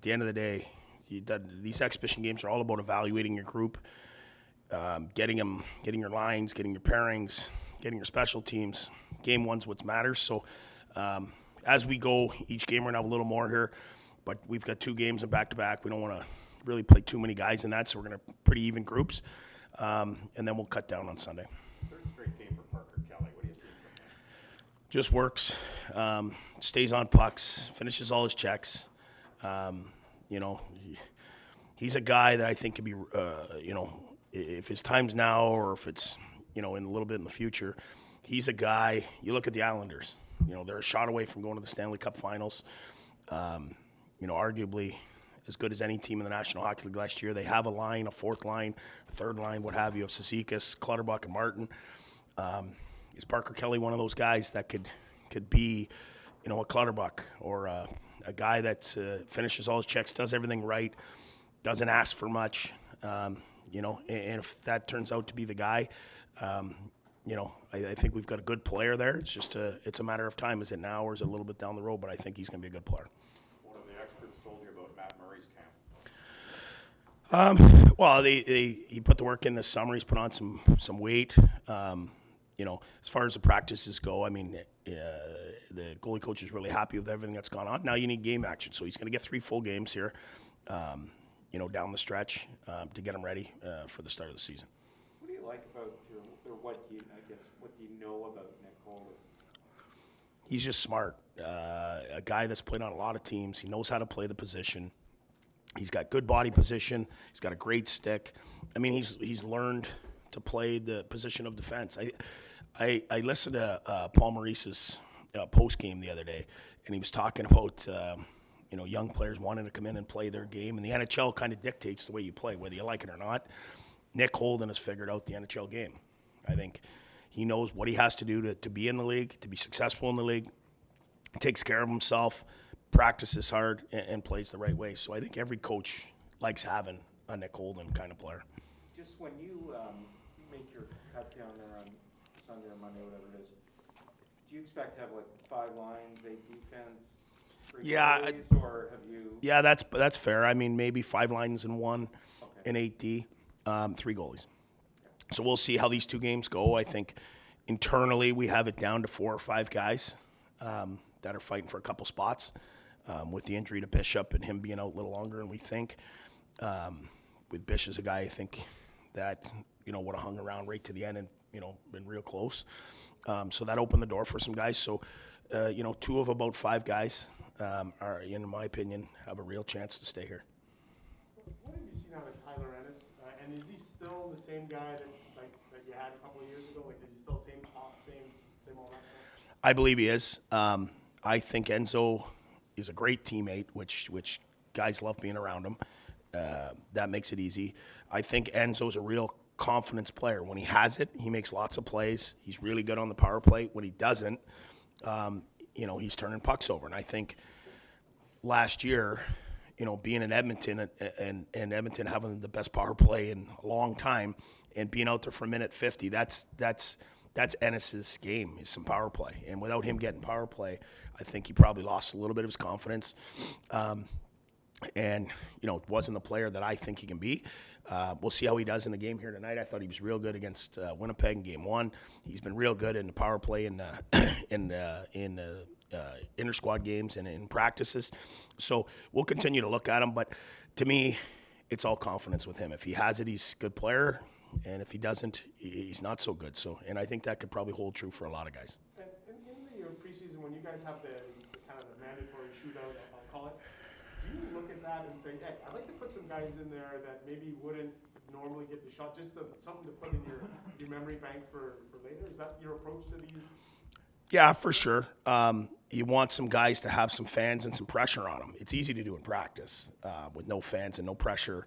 the end of the day, these exhibition games are all about evaluating your group, getting your lines, getting your pairings, getting your special teams. Game one's what matters. So as we go, each game we're going to have a little more here, but we've got 2 games in back-to-back. We don't want to really play too many guys in that, so we're going to pretty even groups, and then we'll cut down on Sunday. Third straight game for Parker Kelly. What do you see from him? Just works, stays on pucks, finishes all his checks. He's a guy that I think could be, if his time's now or if it's, in a little bit in the future, he's a guy. You look at the Islanders, they're a shot away from going to the Stanley Cup Finals. Arguably as good as any team in the National Hockey League last year. They have a line, a fourth line, a third line, what have you, of Cizikas, Clutterbuck, and Martin. Is Parker Kelly one of those guys that could be, a Clutterbuck or a guy that finishes all his checks, does everything right, doesn't ask for much, and if that turns out to be the guy, I think we've got a good player there. It's just it's a matter of time. Is it now or is it a little bit down the road? But I think he's going to be a good player. What have the experts told you about Matt Murray's camp? Well, he put the work in this summer. He's put on some weight. As far as the practices go, I mean, the goalie coach is really happy with everything that's gone on. Now you need game action, so he's going to get 3 full games here, down the stretch to get him ready for the start of the season. What do you like about, or what do you know about Nick Holden? He's just smart. A guy that's played on a lot of teams. He knows how to play the position. He's got good body position. He's got a great stick. I mean, he's learned to play the position of defense. I listened to Paul Maurice's post game the other day, and he was talking about young players wanting to come in and play their game, and the NHL kind of dictates the way you play, whether you like it or not. Nick Holden has figured out the NHL game. I think he knows what he has to do to be in the league, to be successful in the league, takes care of himself, practices hard, and plays the right way. So I think every coach likes having a Nick Holden kind of player. Just when you make your cut down there on Sunday or Monday, whatever it is, do you expect to have like 5 lines, 8 defense, 3 goalies, or have you? Yeah, that's fair. I mean, maybe 5 lines and 1 and 8D, 3 goalies. So we'll see how these 2 games go. I think internally we have it down to 4 or 5 guys that are fighting for a couple spots with the injury to Bishop and him being out a little longer than we think. With Bish as a guy, I think that, would have hung around right to the end and, been real close. So that opened the door for some guys. So, 2 of about 5 guys are, in my opinion, have a real chance to stay here. What have you seen out of Tyler Ennis? And is he still the same guy that you had a couple of years ago? Like, is he still same all that stuff? I believe he is. I think Enzo is a great teammate, which guys love being around him. That makes it easy. I think Enzo's a real confidence player. When he has it, he makes lots of plays. He's really good on the power play. When he doesn't, he's turning pucks over. And I think last year, being in Edmonton and Edmonton having the best power play in a long time and being out there for a minute 50, that's Ennis's game, is some power play. And without him getting power play, I think he probably lost a little bit of his confidence. And, it wasn't the player that I think he can be. We'll see how he does in the game here tonight. I thought he was real good against Winnipeg in Game 1. He's been real good in the power play in inter-squad games and in practices. So we'll continue to look at him. But to me, it's all confidence with him. If he has it, he's a good player. And if he doesn't, he's not so good. So, and I think that could probably hold true for a lot of guys. And in the preseason, when you guys have the kind of the mandatory shootout, I'll call it, do you look at that and say, hey, I'd like to put some guys in there that maybe wouldn't normally get the shot, just something to put in your memory bank for later? Is that your approach to these? Yeah, for sure. You want some guys to have some fans and some pressure on them. It's easy to do in practice with no fans and no pressure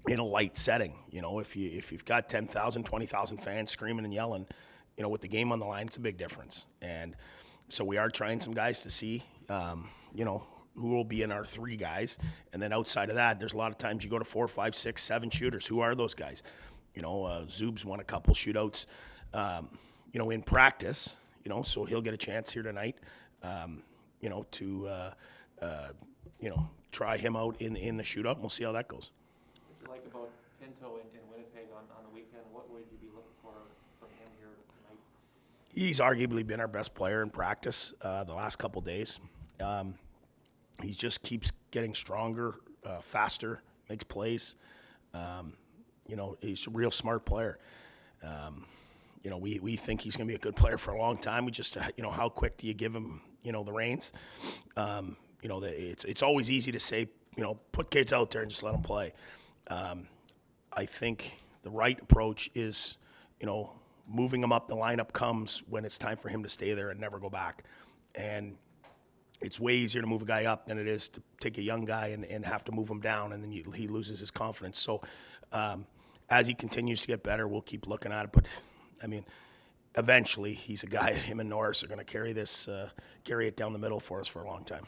in a light setting. If you've got 10,000, 20,000 fans screaming and yelling, with the game on the line, it's a big difference. And so we are trying some guys to see, who will be in our 3 guys. And then outside of that, there's a lot of times you go to 4, 5, 6, 7 shooters. Who are those guys? Zub's won a couple shootouts, in practice, so he'll get a chance here tonight, to try him out in the shootout, and we'll see how that goes. What you like about Pinto in Winnipeg on the weekend? What would you be looking for from him here tonight? He's arguably been our best player in practice the last couple days. He just keeps getting stronger, faster, makes plays. He's a real smart player. We think he's going to be a good player for a long time. We just, how quick do you give him, the reins? It's always easy to say, put kids out there and just let them play. I think the right approach is, moving him up. The lineup comes when it's time for him to stay there and never go back. And it's way easier to move a guy up than it is to take a young guy and have to move him down, and then he loses his confidence. So as he continues to get better, we'll keep looking at it. But, eventually he's a guy, him and Norris are going to carry it down the middle for us for a long time.